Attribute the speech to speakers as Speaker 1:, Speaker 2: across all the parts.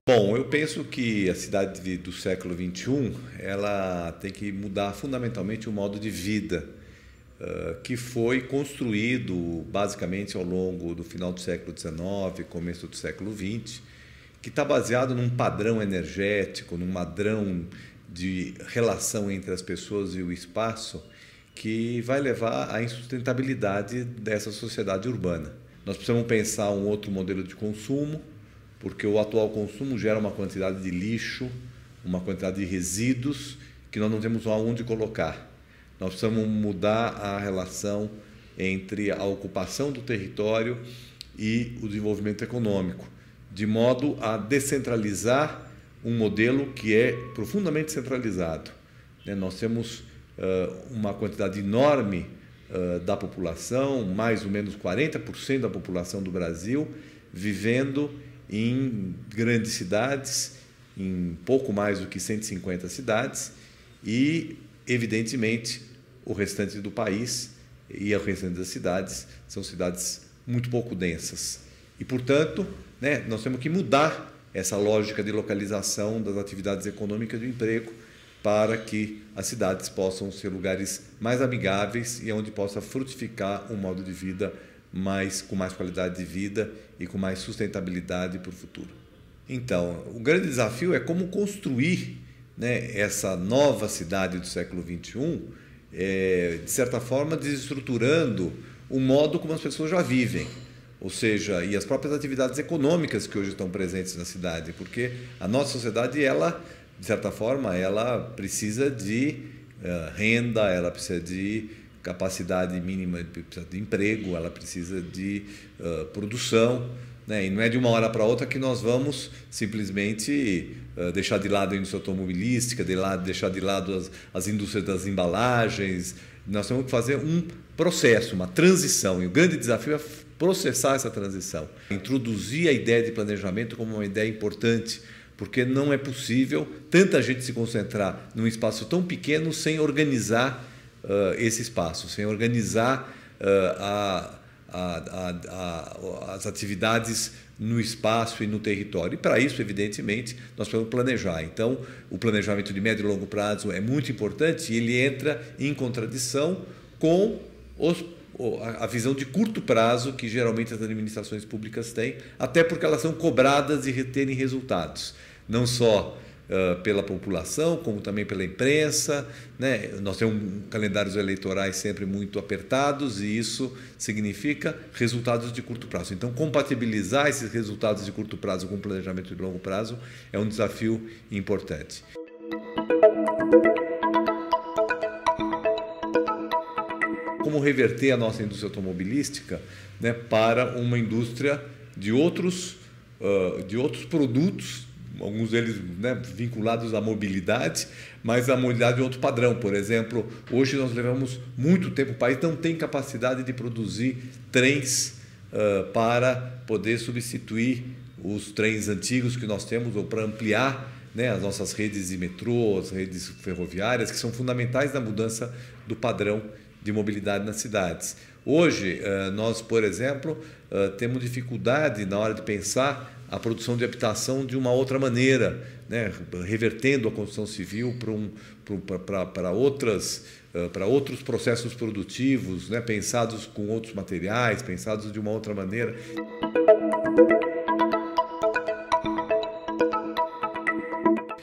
Speaker 1: Bom, eu penso que a cidade do século XXI, ela tem que mudar fundamentalmente o modo de vida que foi construído basicamente ao longo do final do século XIX, começo do século XX, que está baseado num padrão energético, num padrão de relação entre as pessoas e o espaço, que vai levar à insustentabilidade dessa sociedade urbana. Nós precisamos pensar um outro modelo de consumo, porque o atual consumo gera uma quantidade de lixo, uma quantidade de resíduos que nós não temos aonde colocar. Nós precisamos mudar a relação entre a ocupação do território e o desenvolvimento econômico, de modo a descentralizar um modelo que é profundamente centralizado. Nós temos uma quantidade enorme da população, mais ou menos 40% da população do Brasil, vivendo em grandes cidades, em pouco mais do que 150 cidades, e, evidentemente, o restante do país e o restante das cidades são cidades muito pouco densas. E, portanto, nós temos que mudar essa lógica de localização das atividades econômicas e do emprego para que as cidades possam ser lugares mais amigáveis e onde possa frutificar um modo de vida com mais qualidade de vida e com mais sustentabilidade para o futuro. Então, o grande desafio é como construir essa nova cidade do século XXI, de certa forma desestruturando o modo como as pessoas já vivem, ou seja, e as próprias atividades econômicas que hoje estão presentes na cidade, porque a nossa sociedade, ela, de certa forma, ela precisa de renda, ela precisa de capacidade mínima de emprego, ela precisa de produção, e não é de uma hora para outra que nós vamos simplesmente deixar de lado a indústria automobilística, deixar de lado as indústrias das embalagens. Nós temos que fazer um processo, uma transição, e o grande desafio é processar essa transição, introduzir a ideia de planejamento como uma ideia importante, porque não é possível tanta gente se concentrar num espaço tão pequeno sem organizar esse espaço, sem organizar as atividades no espaço e no território. E para isso, evidentemente, nós precisamos planejar. Então, o planejamento de médio e longo prazo é muito importante e ele entra em contradição com a visão de curto prazo que geralmente as administrações públicas têm, até porque elas são cobradas de terem resultados, não só pela população, como também pela imprensa. Nós temos calendários eleitorais sempre muito apertados e isso significa resultados de curto prazo. Então, compatibilizar esses resultados de curto prazo com o planejamento de longo prazo é um desafio importante. Como reverter a nossa indústria automobilística para uma indústria de outros produtos, alguns deles vinculados à mobilidade, mas a mobilidade é outro padrão. Por exemplo, hoje nós levamos muito tempo, o país não tem capacidade de produzir trens para poder substituir os trens antigos que nós temos ou para ampliar as nossas redes de metrô, as redes ferroviárias, que são fundamentais na mudança do padrão de mobilidade nas cidades. Hoje, nós, por exemplo, temos dificuldade na hora de pensar a produção de habitação de uma outra maneira, revertendo a construção civil para outros processos produtivos, pensados com outros materiais, pensados de uma outra maneira.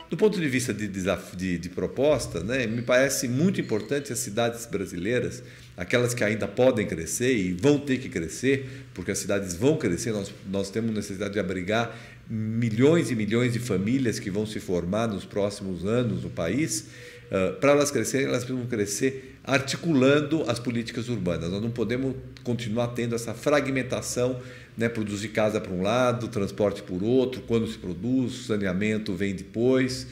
Speaker 1: Do ponto de vista de proposta, me parece muito importante as cidades brasileiras, aquelas que ainda podem crescer e vão ter que crescer, porque as cidades vão crescer, nós temos necessidade de abrigar milhões e milhões de famílias que vão se formar nos próximos anos no país. Para elas crescerem, elas precisam crescer articulando as políticas urbanas. Nós não podemos continuar tendo essa fragmentação, produzir casa por um lado, transporte por outro, quando se produz, saneamento vem depois.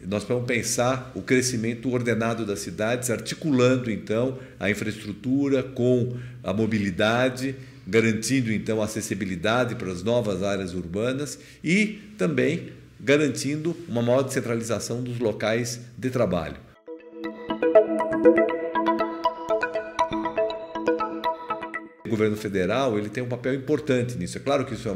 Speaker 1: Nós vamos pensar o crescimento ordenado das cidades, articulando, então, a infraestrutura com a mobilidade, garantindo, então, a acessibilidade para as novas áreas urbanas e também garantindo uma maior descentralização dos locais de trabalho. O governo federal ele tem um papel importante nisso. É claro que isso é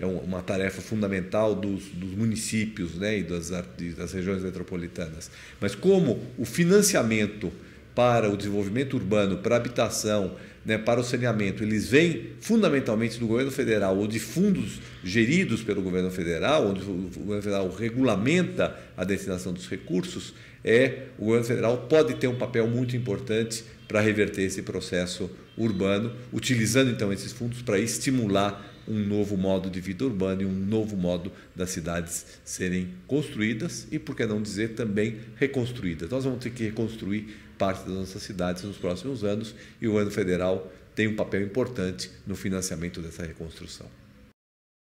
Speaker 1: uma tarefa fundamental dos municípios, né, e das regiões metropolitanas. Mas como o financiamento para o desenvolvimento urbano, para a habitação, né, para o saneamento, eles vêm fundamentalmente do governo federal ou de fundos geridos pelo governo federal, onde o governo federal regulamenta a destinação dos recursos, o governo federal pode ter um papel muito importante para reverter esse processo urbano, utilizando então esses fundos para estimular um novo modo de vida urbano e um novo modo das cidades serem construídas e, por que não dizer, também reconstruídas. Nós vamos ter que reconstruir parte das nossas cidades nos próximos anos e o governo federal tem um papel importante no financiamento dessa reconstrução.